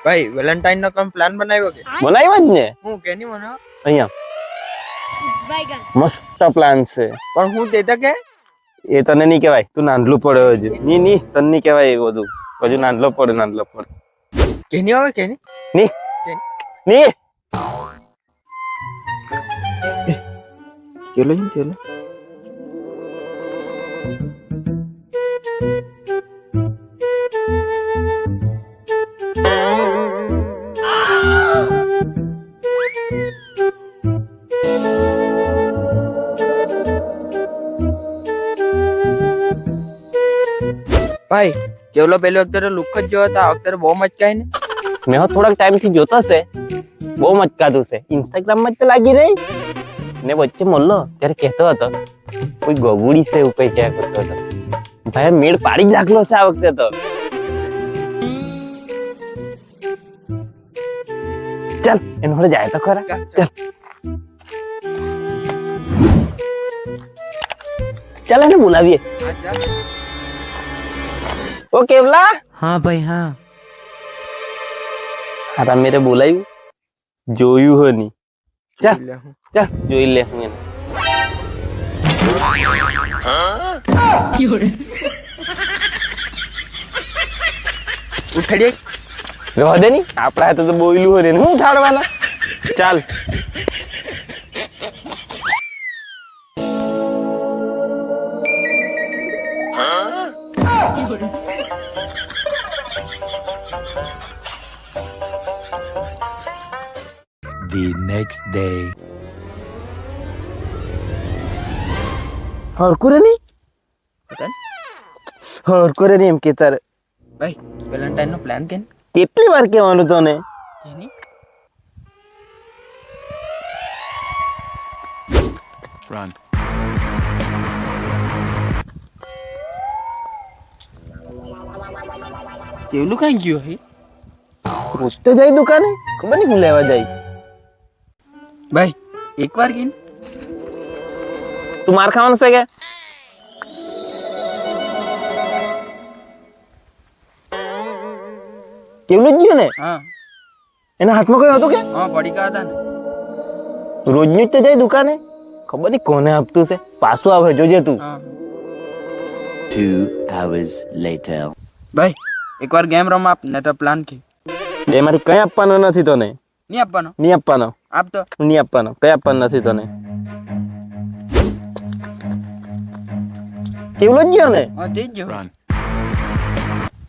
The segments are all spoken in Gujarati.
ભાઈ વેલેન્ટાઇન નો તમે પ્લાન બનાવ્યો કે બનાવ્યો જ ને હું કે નહીં બનાવ અહીંયા મસ્ત પ્લાન છે પણ હું દેતા કે એ તને નહીં કહેવાય તું નાનલું પડે હજુ ની તને નહીં કહેવાય એ બધું હજુ નાનલો પડે કે નહીં આવે કે નહીં ની ચલો ભાઈ કેવલો પેલો વખતે લુક જ જોયો હતો આ વખતે બહુ મચકાય ને મેં થોડાક ટાઈમ થી જોતો છે બહુ મચકાતું છે ઇન્સ્ટાગ્રામ માં તો લાગી રહી ને વચ્ચે મળલો ત્યારે કહેતો હતો કોઈ ગગુડી છે એવું કઈ ક્યાં કરતો હતો ભાઈ મેળ પાડી જ નાખલો છે આ વખતે તો ચાલ એનો હવે જાય તો ખરા ચાલ ચાલ એને બોલાવીએ ओ केवला हाँ भाई हाँ हारा मेरे बोलायू जोयू हो नहीं चल चल जोई ले હું એને ઉઠડી રહો દે ની આપડા હાથે તો બોયલું હો રે હું ઉઠાડવાના ચાલ The next day. હરકુરે ની હરકુરે ની એમ કે તારે ભાઈ વેલેન્ટાઇન નો પ્લાન કે કેટલી વાર કહેવાનું તને નહીં Run. કેવલું કઈ ગયો હે રોજ તો જાય દુકાને ખબર નહીં હું લેવા જાય ભાઈ એકવાર કે તું માર ખાવાનું છે કે કેવલું જ ગયું ને હા એના હાથમાં કઈ હતું કે હા પડીકા હતા ને રોજનું જ તો જાય દુકાને ખબર નહીં કોને આપતું છે પાછું આવે જોજે તું હા 2 hours later. ભાઈ એકવાર ગેમ રમ આપ ને તો પ્લાન કે બે મારી કઈ આપવાનો નથી તને નહીં આપવાનો નહીં આપવાનો આપ તો નહીં આપવાનો કઈ આપવાનું નથી તને કેવલો જ ગયો ને હા જઈ જ જો Run.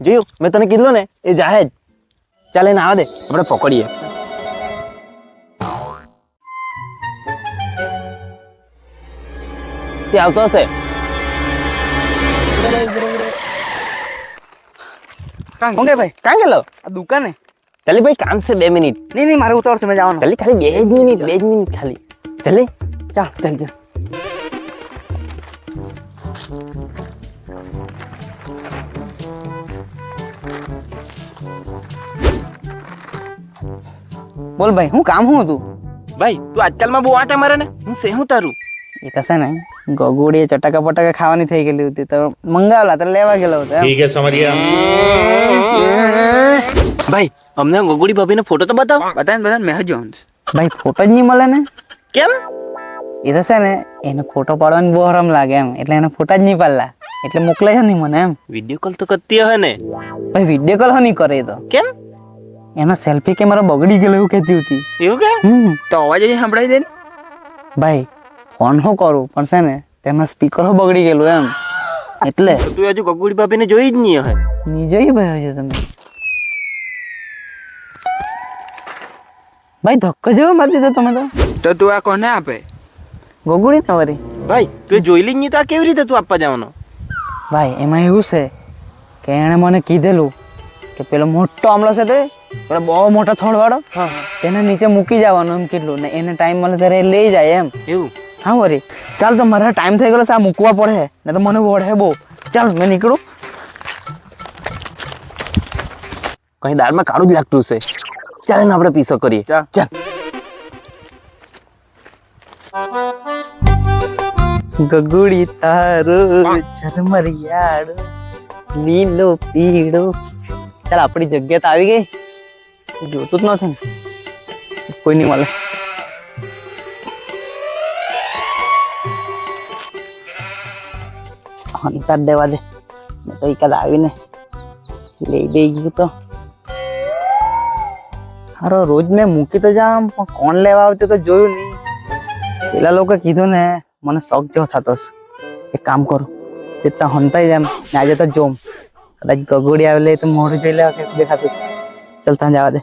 જોયું મેં તને કીધું ને એ જાહે જ ચાલ એને આવા દે આપણે પકડીએ તે આવતો હશે હું કે ભાઈ કાં ગયેલો આ દુકાને ચાલી ભાઈ કામ છે 2 મિનિટ નહીં મારે ઉતાવળ છે મેં જવાનું ચાલી ખાલી 2 મિનિટ ખાલી ચાલે ચાલ બોલ ભાઈ હું કામ હું હતું ભાઈ તું આજકાલમાં બહુ આટા મારે ને હું છે હું તારું એ તો છે ને ગગુડી ચટાકા પટાકા ખાવાની થઈ ગયેલી હતી તો મંગાવલા તો લેવા ગયેલો હતો એમ. ठीक है समझ गया. ભાઈ અમને ગોગુડી ભાભીનો ફોટો તો બતાવ બધાને મેં હજુ ભાઈ ફોટો જ નહીં મળે ને કેમ એ તો છે ને એને ફોટો પાડવાની બહુ હરમ લાગે એમ એટલે એને ફોટા જ નહીં પાડલા એટલે મોકલે છે નહીં મને એમ વિડિયો કોલ તો કરતી હે ને ભાઈ વિડીયો કોલ હો નહીં કરે એ તો કેમ એનો સેલ્ફી કેમેરા બગડી ગયેલો એવું કહેતી હતી એવું કે તો અવાજ જ સંભળાઈ દે ને ભાઈ ફોન હું કરું પણ છે ને તેમાં સ્પીકર હો બગડી ગયેલું એમ એટલે તું હજુ ગગુડી ભાભીને જોઈ જ નહીં હે નહીં જોઈ ભાઈ હજુ તમે ભાઈ ધક્કો જેવો મારી દીધો તમે તો તું આ કોને આપે ગોગુડી ને વરી ભાઈ તું જોઈ લી નહીં તો આ કેવી રીતે તું આપવા જવાનો ભાઈ એમાં એવું છે કે એણે મને કીધેલું કે પેલો મોટો આમલો છે તે પેલો બહુ મોટો થોડવાળો તેને નીચે મૂકી જવાનું એમ કેટલું ને એને ટાઈમ મળે ત્યારે એ લઈ જાય એમ એવું હા વરી ચાલ તો મારા ટાઈમ થઈ ગયો છે આ મૂકવા પડે ને તો મને વળે બહુ ચાલ મેં નીકળું કઈ દાળમાં કાળું જ લાગતું છે ચાલ ને આપણે પીસો કરીએ ચાલ ગગુડી તારો ઝરમરિયાળો લીલો પીળો ચાલ આપણી જગ્યા તો આવી ગઈ જોતું જ નથી ને. કોઈ નહીં મળે. અંતર દેવા દે, મેં તો એકાદ આવીને લઈ દઈ ગયું તો હારો. રોજ મેં મૂકી તો જામ પણ કોણ લેવા આવતું તો જોયું નહીં. પેલા લોકો કીધું ને મને શોખ જેવો થતો છે. એક કામ કરું, તે તો હંતાઈ જાય ને આજે તો જોમ કદાચ ગગોડી આવેલી તો મોઢું જોઈ લેવા કે દેખાતું. ચાલ ત્યાં જવા દે.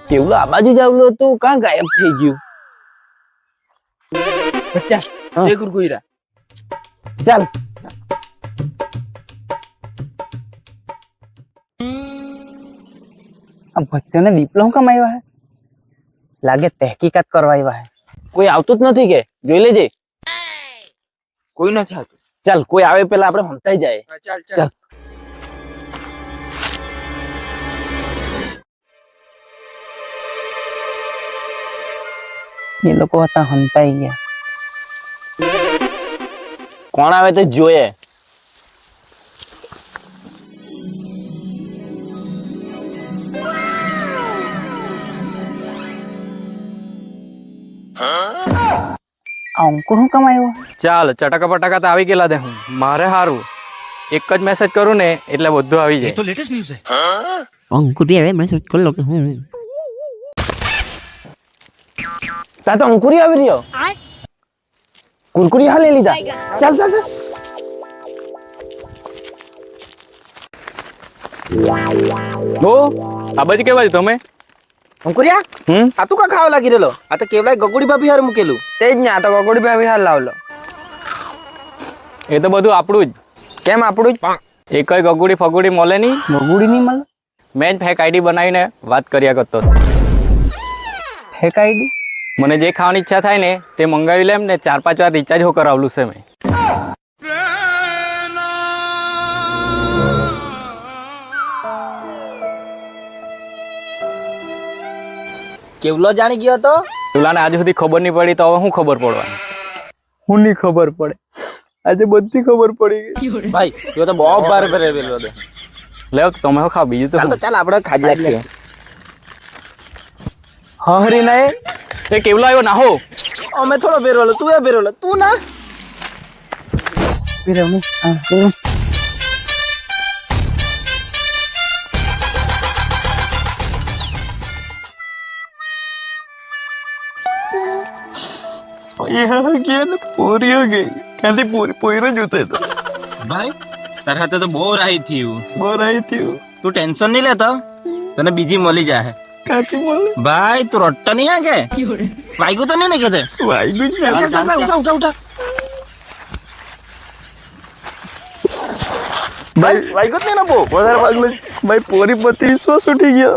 કેવલો આ બાજુ જ આવેલું હતું, કાં ગાયબ થઈ ગયું? હા. એ ગુરગુઈરા ચાલ આ ભક્તિઓને દીપલો હું કેમ આવ્યા હે? લાગે તહેકીકાત કરવા આવ્યા હે. કોઈ આવતું જ નથી કે જોઈ લેજે. કોઈ નથી આવતું. ચાલ કોઈ આવે પેલા આપણે હંતાઈ જાય. ચાલ ચાલ. એ લોકો હતા હંતાઈ ગયા. કોણ આવે તો જોઈએ. આ અંકુર હું કેમ આવ્યો? ચાલ ચટાકા પટાકા તો આવી ગયેલા દે. હું મારે હારું એક જ મેસેજ કરું ને એટલે બધું આવી જાય. અંકુરી હવે મેસેજ કરી લો કે હું તા તો અંકુરી આવી રહ્યો. કુરકુરી હા લઈ લીધા. ચાલ ચાલ ચાલ. ઓ આ બાજુ કેવા છો તમે? અંકુરિયા આ તું કા ખાવા લાગી રહેલો? આ તો કેવલાય ગગુડી ભાભી હારે મૂકેલું. તે જ ને, આ તો ગગોડી ભાઈ હાલ લાવલો. એ તો બધું આપણું જ. કેમ આપણું જ? એ કઈ ગગુડી ફગુડી મળે નહીં. ગગોડી નહીં મળે? મેં જ ફેક આઈડી બનાવીને વાત કર્યા કરતો છે. Fake ID? મને જે ખાવાની ઈચ્છા થાય ને તે મંગાવી લેમ ને 4-5 વાર રિચાર્જ હો કરાવલું છે મેં. કેવલો જાણી ગયો તો? પેલાને આજ સુધી ખબર નહીં પડી તો હવે શું ખબર પડવાની? હું નહીં ખબર પડે, આજે બધી ખબર પડી ગઈ. ભાઈ તું તો બહુ ભારે ભારે રેલો દે. લેવ તો તમે ખાવ, બીજું તો ચાલ તો ચાલ આપણે ખાઈ લાગીએ. હરી નહીં એ કેવલો આવ્યો ના હો. અમે થોડો બેરોલો, તું એ બેરોલો, તું ના. પીરવની આ પીરવ. પૂરી હો ગઈ. ક્યાંથી પૂરી જોતે તો ભાઈ તારા હાથે તો બહુ રાહી થયું. તું ટેન્શન નહીં લેતો, તને બીજી મળી જાય. કાકી બોલ ભાઈ તું રોટતો નહીં આગે વાગ્યું તો નહીં ને કેતે વાગ્યું જ ચાલ, ચાલ, ચાલ, ઉઠા, ઉઠા, ઉઠા. ભાઈ વાગ્યું જ નહીં ને બહુ વધારે વાગલું. ભાઈ પોરી પરથી વિશ્વાસ ઉઠી ગયો.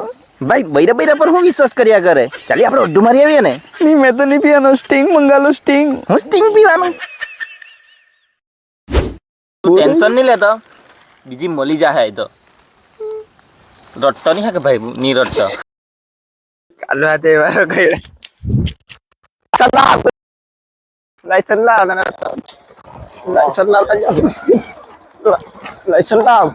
ભાઈ બૈરા બૈરા પર હું વિશ્વાસ કર્યા કરે. ચાલી આપણે અડ્ડું મારી આવીએ ને. નહીં મેં તો નહીં પીવાનો. સ્ટિંગ મંગાલો, સ્ટિંગ. હું સ્ટિંગ પીવાનું. તું ટેન્શન નહીં લેતો, બીજી મળી જાય તો. રટતો નહીં હે કે ભાઈ નહીં રટતો. કાલો હાથે વારો કર્યો. લાઈસન લાવ. લાયસન્સ લાવ. લાયસન્સ લાવ.